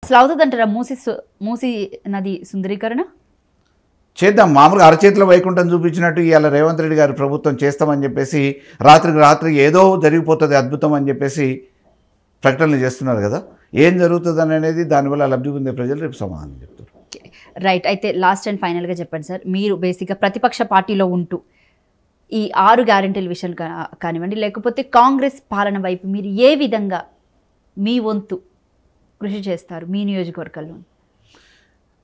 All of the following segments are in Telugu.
అసలు అవుతుందంటారా మూసి నది సుందరీకరణ? చేద్దాం. మామూలుగా అరచేతిలో వైకుంఠం చూపించినట్టు ఇవాళ రేవంత్ రెడ్డి గారి ప్రభుత్వం చేస్తామని చెప్పేసి రాత్రికి రాత్రి ఏదో జరిగిపోతుంది అద్భుతం అని చెప్పేసి ప్రకటనలు చేస్తున్నారు కదా. ఏం జరుగుతుంది అనేది దానివల్ల లబ్ధి పొందే ప్రజలు రేపు సమాధానం చెప్తారు. రైట్. అయితే లాస్ట్ అండ్ ఫైనల్గా చెప్పండి సార్, మీరు బేసిక్గా ప్రతిపక్ష పార్టీలో ఉంటూ ఈ 6 గ్యారెంటీల విషయం కానివ్వండి, లేకపోతే కాంగ్రెస్ పాలన వైపు మీరు ఏ విధంగా మీ వంతు కృషి చేస్తారు మీ నియోజకవర్గంలో?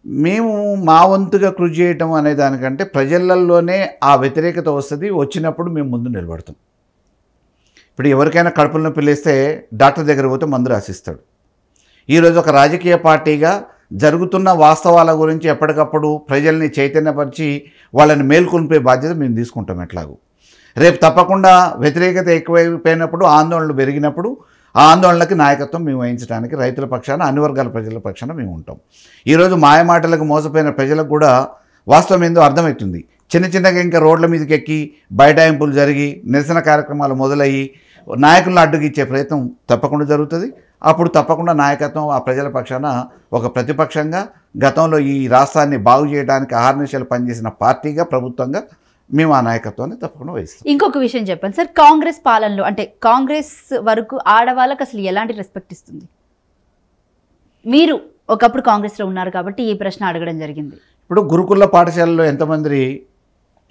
మేము మా వంతుగా కృషి చేయటం అనే దానికంటే ప్రజలలోనే ఆ వ్యతిరేకత వస్తుంది. వచ్చినప్పుడు మేము ముందు నిలబడతాం. ఇప్పుడు ఎవరికైనా కడుపుల నొప్పి లేస్తే డాక్టర్ దగ్గర పోతే మందు రాసిస్తాడు. ఈరోజు ఒక రాజకీయ పార్టీగా జరుగుతున్న వాస్తవాల గురించి ఎప్పటికప్పుడు ప్రజల్ని చైతన్యపరిచి వాళ్ళని మేల్కొల్పే బాధ్యత మేము తీసుకుంటాం. ఎట్లాగూ రేపు తప్పకుండా వ్యతిరేకత ఎక్కువైపోయినప్పుడు, ఆందోళనలు పెరిగినప్పుడు ఆ ఆందోళనకి నాయకత్వం మేము వహించడానికి రైతుల పక్షాన, అన్ని వర్గాల ప్రజల పక్షాన మేము ఉంటాం. ఈరోజు మాయమాటలకు మోసపోయిన ప్రజలకు కూడా వాస్తవం ఏందో అర్థమవుతుంది. చిన్న చిన్నగా ఇంకా రోడ్ల మీదకి ఎక్కి బైఠాయింపులు జరిగి నిరసన కార్యక్రమాలు మొదలయ్యి నాయకులను అడ్డుగిచ్చే ప్రయత్నం తప్పకుండా జరుగుతుంది. అప్పుడు తప్పకుండా నాయకత్వం ఆ ప్రజల పక్షాన ఒక ప్రతిపక్షంగా గతంలో ఈ రాష్ట్రాన్ని బాగు చేయడానికి అహర్నిశలు పనిచేసిన పార్టీగా, ప్రభుత్వంగా మేము ఆ నాయకత్వాన్ని తప్పకుండా వహిస్తాం. ఇంకొక విషయం చెప్పండి సార్, కాంగ్రెస్ పాలనలో అంటే కాంగ్రెస్ వరకు ఆడవాళ్ళకి అసలు ఎలాంటి రెస్పెక్ట్ ఇస్తుంది? మీరు ఒకప్పుడు కాంగ్రెస్లో ఉన్నారు కాబట్టి ఈ ప్రశ్న అడగడం జరిగింది. ఇప్పుడు గురుకుల పాఠశాలలో ఎంతమంది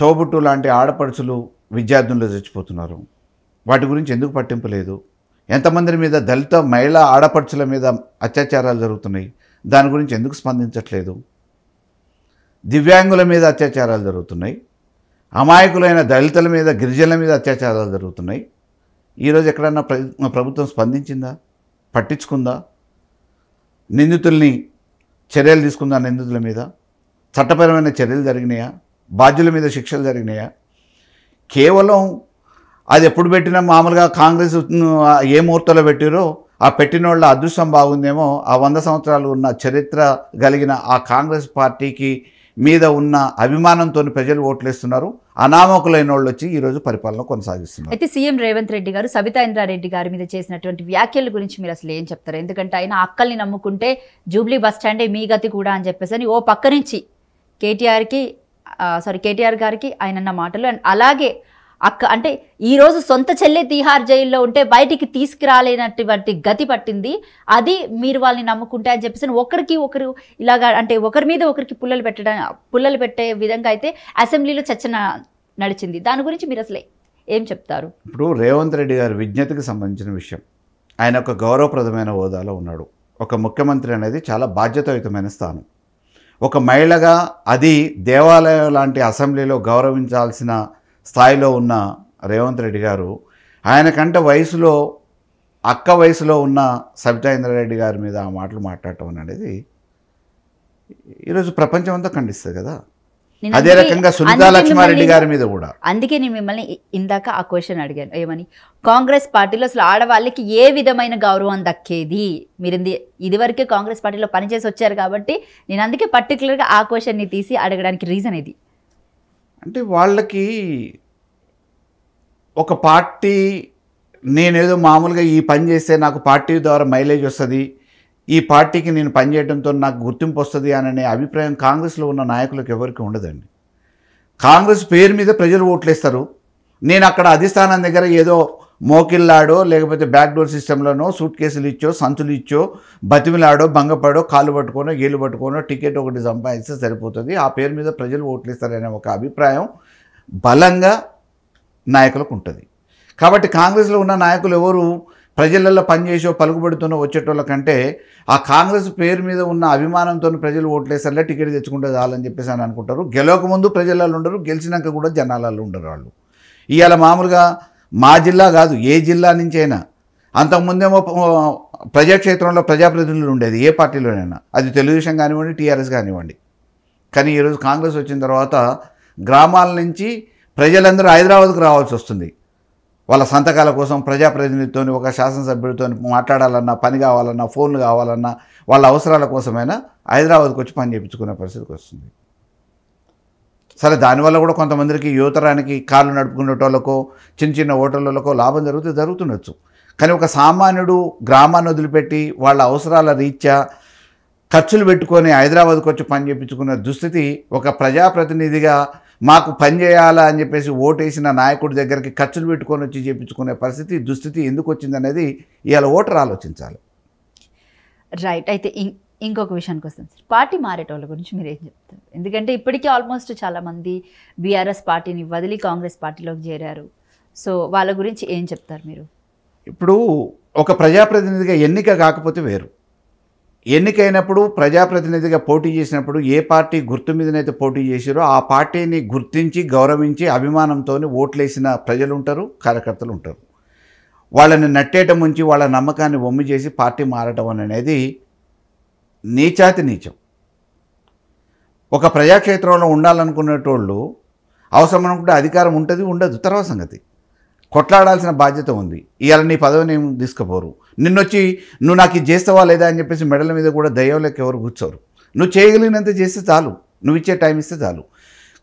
తోబుట్టు లాంటి ఆడపడుచులు విద్యార్థులు చచ్చిపోతున్నారు? వాటి గురించి ఎందుకు పట్టింపు లేదు? ఎంతమంది మీద దళిత మహిళా ఆడపడుచుల మీద అత్యాచారాలు జరుగుతున్నాయి, దాని గురించి ఎందుకు స్పందించట్లేదు? దివ్యాంగుల మీద అత్యాచారాలు జరుగుతున్నాయి, అమాయకులైన దళితుల మీద, గిరిజనుల మీద అత్యాచారాలు జరుగుతున్నాయి. ఈరోజు ఎక్కడన్నా ప్రభుత్వం స్పందించిందా? పట్టించుకుందా? నిందితుల్ని చర్యలు తీసుకుందా? నిందితుల మీద చట్టపరమైన చర్యలు జరిగినాయా? బాధ్యుల మీద శిక్షలు జరిగినాయా? కేవలం అది ఎప్పుడు పెట్టినా మామూలుగా కాంగ్రెస్ ఏ ముహూర్తంలో పెట్టిరో ఆ పెట్టిన వాళ్ళ అదృష్టం బాగుందేమో, ఆ 100 సంవత్సరాలు ఉన్న చరిత్ర కలిగిన ఆ కాంగ్రెస్ పార్టీకి మీద ఉన్న అభిమానంతో ప్రజలు ఓట్లేస్తున్నారు. అనామకులైన వాళ్ళు వచ్చి ఈరోజు పరిపాలన కొనసాగిస్తున్నారు. అయితే సీఎం రేవంత్ రెడ్డి గారు సబితా ఇంద్రారెడ్డి గారి మీద చేసినటువంటి వ్యాఖ్యల గురించి మీరు అసలు ఏం చెప్తారు? ఎందుకంటే ఆయన అక్కల్ని నమ్ముకుంటే జూబ్లీ బస్ స్టాండే మీ గతి కూడా అని చెప్పేసి అని ఓ పక్క నుంచి కేటీఆర్ గారికి ఆయన అన్న మాటలు, అండ్ అలాగే అక్క అంటే ఈరోజు సొంత చెల్లె తీహార్ జైల్లో ఉంటే బయటికి తీసుకురాలేనటువంటి గతి పట్టింది, అది మీరు వాళ్ళని నమ్ముకుంటే అని చెప్పేసి ఒకరికి ఒకరు ఇలాగా అంటే ఒకరి మీద ఒకరికి పుల్లలు పెట్టే విధంగా అయితే అసెంబ్లీలో చర్చ నడిచింది. దాని గురించి మీరు అసలు ఏం చెప్తారు? ఇప్పుడు రేవంత్ రెడ్డి గారి విజ్ఞతకి సంబంధించిన విషయం, ఆయన ఒక గౌరవప్రదమైన హోదాలో ఉన్నాడు. ఒక ముఖ్యమంత్రి అనేది చాలా బాధ్యతాయుతమైన స్థానం. ఒక మహిళగా అది దేవాలయం లాంటి అసెంబ్లీలో గౌరవించాల్సిన స్థాయిలో ఉన్న రేవంత్ రెడ్డి గారు ఆయనకంటే అక్క వయసులో ఉన్న సబితా ఇంద్రారెడ్డి గారి మీద ఆ మాటలు మాట్లాడటం అనేది ఈరోజు ప్రపంచం అంతా ఖండిస్తుంది కదా. అదే రకంగా సునీతా లక్ష్మారెడ్డి గారి మీద కూడా. అందుకే నేను మిమ్మల్ని ఇందాక ఆ క్వశ్చన్ అడిగాను, ఏమని కాంగ్రెస్ పార్టీలో అసలు ఆడవాళ్ళకి ఏ విధమైన గౌరవం దక్కేది? మీరు ఇదివరకే కాంగ్రెస్ పార్టీలో పనిచేసి వచ్చారు కాబట్టి నేను అందుకే పర్టికులర్గా ఆ క్వశ్చన్ని తీసి అడగడానికి రీజన్ ఇది. అంటే వాళ్ళకి ఒక పార్టీ, నేనేదో మామూలుగా ఈ పని చేస్తే నాకు పార్టీ ద్వారా మైలేజ్ వస్తుంది, ఈ పార్టీకి నేను పనిచేయడంతో నాకు గుర్తింపు వస్తుంది అనే అభిప్రాయం కాంగ్రెస్లో ఉన్న నాయకులకు ఎవరికి ఉండదండి. కాంగ్రెస్ పేరు మీద ప్రజలు ఓట్లేస్తారు. నేను అక్కడ అధిష్టానం దగ్గర ఏదో మోకిల్లాడో లేకపోతే బ్యాక్డోర్ సిస్టంలోనో సూట్ కేసులు ఇచ్చో సంచులు ఇచ్చో బతిమిలాడో భంగపడో కాళ్ళు పట్టుకోనో గేలు పట్టుకోనో టికెట్ ఒకటి సంపాదిస్తే సరిపోతుంది, ఆ పేరు మీద ప్రజలు ఓట్లేస్తారనే ఒక అభిప్రాయం బలంగా నాయకులకు ఉంటుంది. కాబట్టి కాంగ్రెస్లో ఉన్న నాయకులు ఎవరు ప్రజలలో పనిచేసో పలుకుబడుతున్నో వచ్చేటోళ్ళ కంటే ఆ కాంగ్రెస్ పేరు మీద ఉన్న అభిమానంతో ప్రజలు ఓట్లేస్తారులే టికెట్ తెచ్చుకుంటే చాలని చెప్పేసి అని అనుకుంటారు. గెలవక ముందు ప్రజలలో ఉండరు, గెలిచినాక కూడా జనాలలో ఉండరు వాళ్ళు. ఇవాళ మామూలుగా మా జిల్లా కాదు, ఏ జిల్లా నుంచి అయినా అంతకుముందేమో ప్రజాక్షేత్రంలో ప్రజాప్రతినిధులు ఉండేది ఏ పార్టీలోనైనా, అది తెలుగుదేశం కానివ్వండి, టీఆర్ఎస్ కానివ్వండి. కానీ ఈరోజు కాంగ్రెస్ వచ్చిన తర్వాత గ్రామాల నుంచి ప్రజలందరూ హైదరాబాద్కు రావాల్సి వస్తుంది. వాళ్ళ సంతకాల కోసం ప్రజాప్రతినిధితో, ఒక శాసనసభ్యుడితో మాట్లాడాలన్నా, పని కావాలన్నా, ఫోన్లు కావాలన్నా, వాళ్ళ అవసరాల కోసమైనా హైదరాబాద్కు వచ్చి పని చేయించుకునే పరిస్థితికి వస్తుంది. సరే, దానివల్ల కూడా కొంతమందికి యువతరానికి కార్లు నడుపుకునేటోళ్ళకో చిన్న చిన్న హోటళ్ళకో లాభం జరుగుతుండొచ్చు. కానీ ఒక సామాన్యుడు గ్రామాన్ని వదిలిపెట్టి వాళ్ళ అవసరాల రీత్యా ఖర్చులు పెట్టుకొని హైదరాబాద్కి వచ్చి పని చేయించుకున్న దుస్థితి ఒక ప్రజాప్రతినిధిగా మాకు పని చేయాలా అని చెప్పేసి ఓటేసిన నాయకుడి దగ్గరికి ఖర్చులు పెట్టుకొని వచ్చి చేయించుకునే పరిస్థితి దుస్థితి ఎందుకు వచ్చిందనేది ఇవాళ ఓటర్ ఆలోచించాలి. రైట్. అయితే ఇంకొక విషయానికి వస్తాం సార్, పార్టీ మారేటోళ్ళ గురించి మీరు ఏం చెప్తారు? ఎందుకంటే ఇప్పటికీ ఆల్మోస్ట్ చాలామంది బీఆర్ఎస్ పార్టీని వదిలి కాంగ్రెస్ పార్టీలోకి చేరారు. సో వాళ్ళ గురించి ఏం చెప్తారు మీరు? ఇప్పుడు ఒక ప్రజాప్రతినిధిగా ఎన్నిక కాకపోతే వేరు. ఎన్నికైనప్పుడు ప్రజాప్రతినిధిగా పోటీ చేసినప్పుడు ఏ పార్టీ గుర్తు మీదనైతే పోటీ చేసారో ఆ పార్టీని గుర్తించి గౌరవించి అభిమానంతో ఓట్లేసిన ప్రజలు ఉంటారు, కార్యకర్తలు ఉంటారు. వాళ్ళని నట్టేయటం ఉంచి వాళ్ళ నమ్మకాన్ని వమ్ము చేసి పార్టీ మారటం అనేది నీచాతి నీచం. ఒక ప్రజాక్షేత్రంలో ఉండాలనుకునేటోళ్ళు అవసరం అనుకుంటే అధికారం ఉంటుంది, ఉండదు, తర్వాత సంగతి. కొట్లాడాల్సిన బాధ్యత ఉంది. ఇవాళ నీ పదవిని ఏం తీసుకుపోరు. నిన్నొచ్చి నువ్వు నాకు ఇది చేస్తావా లేదా అని చెప్పేసి మెడల మీద కూడా దయ్యం లెక్క ఎవరు కూర్చోరు. నువ్వు చేయగలిగినంత చేస్తే చాలు, నువ్వు ఇచ్చే టైం ఇస్తే చాలు.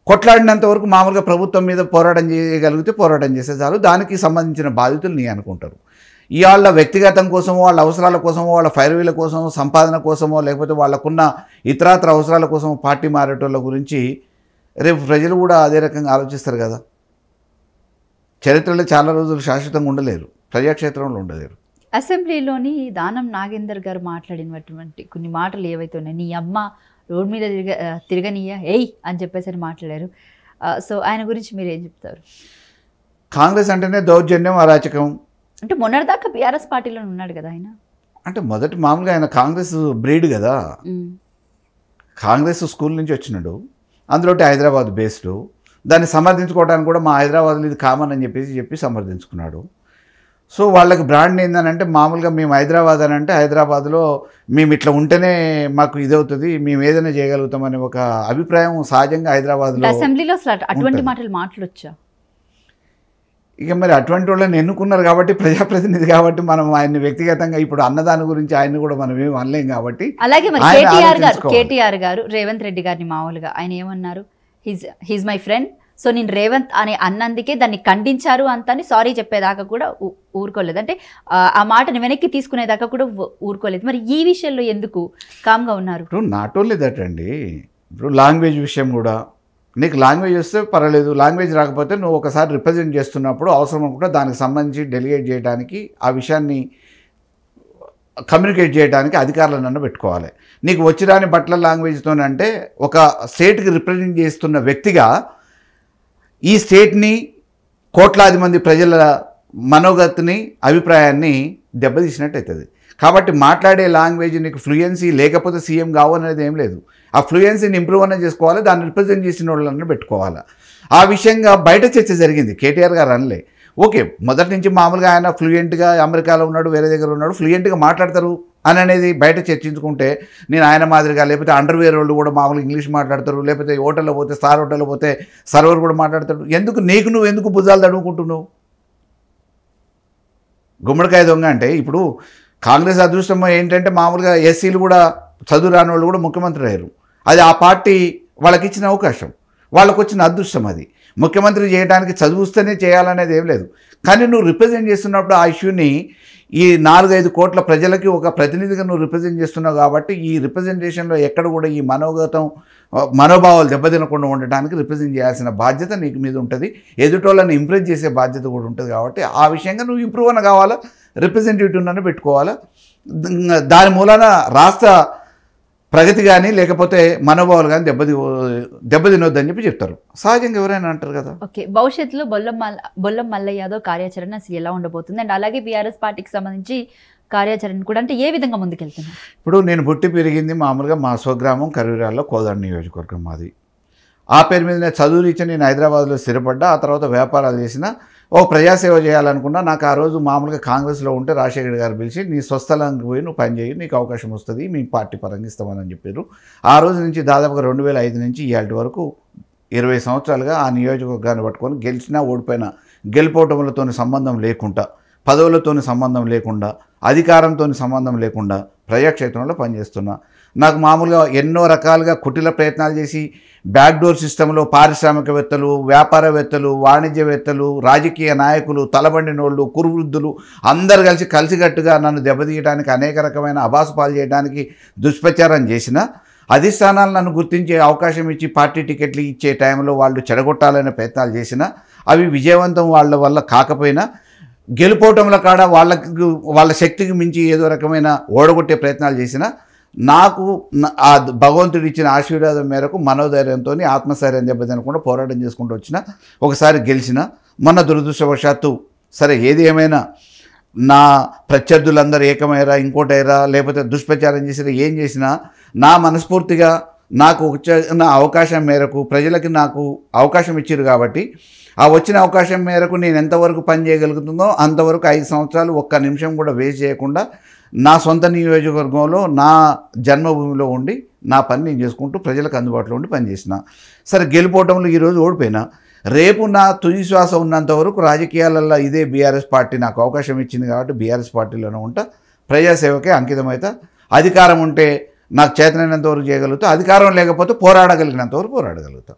కొట్లాడినంత వరకు మామూలుగా ప్రభుత్వం మీద పోరాటం చేయగలిగితే పోరాటం చేస్తే చాలు. దానికి సంబంధించిన బాధ్యతలు నీ అనుకుంటారు. ఇవాళ వ్యక్తిగతం కోసమో, వాళ్ళ అవసరాల కోసమో, వాళ్ళ ఫైర్వీల కోసమో, సంపాదన కోసమో, లేకపోతే వాళ్ళకున్న ఇతరాతర అవసరాల కోసమో పార్టీ మారేటోళ్ళ గురించి రేపు ప్రజలు కూడా అదే రకంగా ఆలోచిస్తారు కదా. చరిత్రలో చాలా రోజులు శాశ్వతంగా ఉండలేరు, ప్రజాక్షేత్రంలో ఉండలేరు. అసెంబ్లీలోని దానం నాగేందర్ గారు మాట్లాడినటువంటి కొన్ని మాటలు ఏవైతే ఉన్నాయి, నీ అమ్మ రోడ్ మీద తిరగనీయ ఏయ్ అని చెప్పేసి మాట్లాడారు. సో ఆయన గురించి మీరు ఏం చెప్తారు? కాంగ్రెస్ అంటేనే దౌర్జన్యం, అరాచకం. అంటే మొన్నటిదాకా బీఆర్ఎస్ పార్టీలో ఉన్నాడు కదా ఆయన. అంటే మొదటి మామూలుగా ఆయన కాంగ్రెస్ బ్రీడ్ కదా, కాంగ్రెస్ స్కూల్ నుంచి వచ్చినాడు. అందులో హైదరాబాద్ బేస్డ్. దాన్ని సమర్థించుకోవడానికి కూడా మా హైదరాబాద్లో ఇది కామన్ అని చెప్పి సమర్థించుకున్నాడు. సో వాళ్ళకి బ్రాండ్ ఏంటంటే మామూలుగా మేము హైదరాబాద్ అని అంటే హైదరాబాద్లో మేము ఇట్లా ఉంటేనే మాకు ఇదవుతుంది, మేము ఏదైనా చేయగలుగుతామనే ఒక అభిప్రాయం సహజంగా హైదరాబాద్లో. అసెంబ్లీలో అసలు అటువంటి మాటలు మాట్లాడొచ్చా? ఇక మరి అటువంటి వాళ్ళని ఎన్నుకున్నారు కాబట్టి, ప్రజాప్రతినిధి కాబట్టి మనం ఆయన్ని వ్యక్తిగతంగా ఇప్పుడు అన్నదాని గురించి ఆయన్ని కూడా మనం ఏమి అనలేం కాబట్టి. అలాగే మరి కేటీఆర్ గారు రేవంత్ రెడ్డి గారిని మామూలుగా ఆయన ఏమన్నారు, హీజ్ మై ఫ్రెండ్. సో నేను రేవంత్ అని అన్నందుకే దాన్ని ఖండించారు అంతని సారీ చెప్పేదాకా కూడా ఊరుకోలేదు. అంటే ఆ మాటని వెనక్కి తీసుకునేదాకా కూడా ఊరుకోలేదు. మరి ఈ విషయంలో ఎందుకు కామ్గా ఉన్నారు? ఇప్పుడు నాట్ ఓన్లీ దట్ అండి, ఇప్పుడు లాంగ్వేజ్ విషయం కూడా, నీకు లాంగ్వేజ్ వస్తే పర్వాలేదు, లాంగ్వేజ్ రాకపోతే నువ్వు ఒకసారి రిప్రజెంట్ చేస్తున్నప్పుడు అవసరం అనుకుంటే దానికి సంబంధించి డెలిగేట్ చేయడానికి, ఆ విషయాన్ని కమ్యూనికేట్ చేయడానికి అధికారులను పెట్టుకోవాలి. నీకు వచ్చిరాని బట్ల లాంగ్వేజ్తోనంటే ఒక స్టేట్కి రిప్రజెంట్ చేస్తున్న వ్యక్తిగా ఈ స్టేట్ని, కోట్లాది మంది ప్రజల మనోగతిని, అభిప్రాయాన్ని దెబ్బతీసినట్టు అవుతుంది. కాబట్టి మాట్లాడే లాంగ్వేజ్ నీకు ఫ్లూయెన్సీ లేకపోతే సీఎం కావు అనేది ఏం లేదు. ఆ ఫ్లూయెన్సీని ఇంప్రూవ్ అనేది చేసుకోవాలి, దాన్ని రిప్రజెంట్ చేసిన వాళ్ళని పెట్టుకోవాలి. ఆ విషయంగా బయట చర్చ జరిగింది, కేటీఆర్ గారు అనలే. ఓకే, మొదటి నుంచి మామూలుగా ఆయన ఫ్లూయెంట్గా అమెరికాలో ఉన్నాడు, వేరే దగ్గర ఉన్నాడు, ఫ్లూయెంట్గా మాట్లాడతారు అని అనేది బయట చర్చించుకుంటే, నేను ఆయన మాదిరిగా లేకపోతే అండర్వేర్ వాళ్ళు కూడా మామూలుగా ఇంగ్లీష్ మాట్లాడతారు, లేకపోతే హోటల్లో పోతే స్టార్ హోటల్లో పోతే సర్వర్ కూడా మాట్లాడతాడు. ఎందుకు నువ్వు ఎందుకు భుజాలు తడుముకుంటున్నావు? గుమ్మడికాయ దొంగ అంటే ఇప్పుడు కాంగ్రెస్ అదృష్టం ఏంటంటే మామూలుగా ఎస్సీలు కూడా, చదువు రాని వాళ్ళు కూడా ముఖ్యమంత్రి అయ్యారు. అది ఆ పార్టీ వాళ్ళకి ఇచ్చిన అవకాశం, వాళ్ళకు వచ్చిన అదృష్టం. అది ముఖ్యమంత్రి చేయడానికి చదువుస్తూనే చేయాలనేది ఏం లేదు. కానీ నువ్వు రిప్రజెంట్ చేస్తున్నప్పుడు ఆ ఇష్యూని ఈ 4-5 కోట్ల ప్రజలకి ఒక ప్రతినిధిగా నువ్వు రిప్రజెంట్ చేస్తున్నావు కాబట్టి ఈ రిప్రజెంటేషన్లో ఎక్కడ కూడా ఈ మనోభావాలు దెబ్బతినకుండా ఉండటానికి రిప్రజెంట్ చేయాల్సిన బాధ్యత నీకు మీద ఉంటుంది. ఎదుటోళ్ళని ఇంప్రెస్ చేసే బాధ్యత కూడా ఉంటుంది. కాబట్టి ఆ విషయంగా నువ్వు ఇంప్రూవ్ అన్న కావాలా, రిప్రజెంటేటివ్ని పెట్టుకోవాలా. దాని మూలాన రాష్ట్ర ప్రగతి కానీ లేకపోతే మనోభావాలు కానీ దెబ్బతినొద్దని చెప్తారు. సహజంగా ఎవరైనా అంటారు కదా. ఓకే, భవిష్యత్తులో బొల్లం మల్లయ్య యాదవ్ కార్యాచరణ ఎలా ఉండబోతుంది అండ్ అలాగే బీఆర్ఎస్ పార్టీకి సంబంధించి కార్యాచరణ కూడా అంటే ఏ విధంగా ముందుకెళ్తున్నారు? ఇప్పుడు నేను పుట్టి పెరిగింది మామూలుగా మా స్వగ్రామం కరీరాల్లో, కోదాడ నియోజకవర్గం మాది. ఆ పేరు మీద నేను చదువు రీత్యా నేను హైదరాబాద్లో స్థిరపడ్డా. ఆ తర్వాత వ్యాపారాలు చేసిన, ఓ ప్రజాసేవ చేయాలనుకున్నా. నాకు ఆ రోజు మామూలుగా కాంగ్రెస్లో ఉంటే రాజశేఖర్ గారు పిలిచి నీ స్వస్థలానికి పోయి నువ్వు పని చేయి, నీకు అవకాశం వస్తుంది, మీ పార్టీ పరంగా ఇస్తామని చెప్పారు. ఆ రోజు నుంచి దాదాపుగా 2005 నుంచి ఇవాళ వరకు 20 సంవత్సరాలుగా ఆ నియోజకవర్గాన్ని పట్టుకొని గెలిచినా ఓడిపోయినా గెలుపోవటములతో సంబంధం లేకుండా పదవులతోని సంబంధం లేకుండా, అధికారంతో సంబంధం లేకుండా ప్రజాక్షేత్రంలో పనిచేస్తున్నా. నాకు మామూలుగా ఎన్నో రకాలుగా కుటిల ప్రయత్నాలు చేసి బ్యాక్డోర్ సిస్టంలో పారిశ్రామికవేత్తలు, వ్యాపారవేత్తలు, వాణిజ్యవేత్తలు, రాజకీయ నాయకులు, తలబండినోళ్ళు, కురువృద్ధులు అందరు కలిసికట్టుగా నన్ను దెబ్బతీయడానికి, అనేక రకమైన అబాసుపాలు చేయడానికి దుష్ప్రచారం చేసిన అధిష్టానాలు నన్ను గుర్తించే అవకాశం ఇచ్చి పార్టీ టికెట్లు ఇచ్చే టైంలో వాళ్ళు చెడగొట్టాలనే ప్రయత్నాలు చేసిన అవి విజయవంతం వాళ్ళ వల్ల కాకపోయినా గెలుపోవటంలో కాడ వాళ్ళ శక్తికి మించి ఏదో రకమైన ఓడగొట్టే ప్రయత్నాలు చేసిన నాకు ఆ భగవంతుడు ఇచ్చిన ఆశీర్వాదం మేరకు మనోధైర్యంతో ఆత్మస్థైర్యం దెబ్బతినకుండా పోరాటం చేసుకుంటూ వచ్చిన. ఒకసారి గెలిచిన. మొన్న దురదృష్టవశాత్తు సరే ఏది ఏమైనా నా ప్రత్యర్థులందరూ ఏకమైరా, ఇంకోటైరా, లేకపోతే దుష్ప్రచారం చేసినా, ఏం చేసినా నా మనస్ఫూర్తిగా నాకు వచ్చిన అవకాశం మేరకు ప్రజలకి నాకు అవకాశం ఇచ్చారు కాబట్టి ఆ వచ్చిన అవకాశం మేరకు నేను ఎంతవరకు పని చేయగలుగుతుందో అంతవరకు 5 సంవత్సరాలు ఒక్క నిమిషం కూడా వేస్ట్ చేయకుండా నా సొంత నియోజకవర్గంలో నా జన్మభూమిలో ఉండి నా పని నేను చేసుకుంటూ ప్రజలకు అందుబాటులో ఉండి పనిచేసిన. సరే గెలిపోవటంలో ఈరోజు ఓడిపోయినా, రేపు నా తుది శ్వాస ఉన్నంత వరకు రాజకీయాలలో ఇదే బీఆర్ఎస్ పార్టీ నాకు అవకాశం ఇచ్చింది కాబట్టి బీఆర్ఎస్ పార్టీలోనే ఉంటా, ప్రజాసేవకే అంకితమైతే. అధికారం ఉంటే నాకు చేతనైనంత వరకు చేయగలుగుతా, అధికారం లేకపోతే పోరాడగలిగినంత వరకు పోరాడగలుగుతా.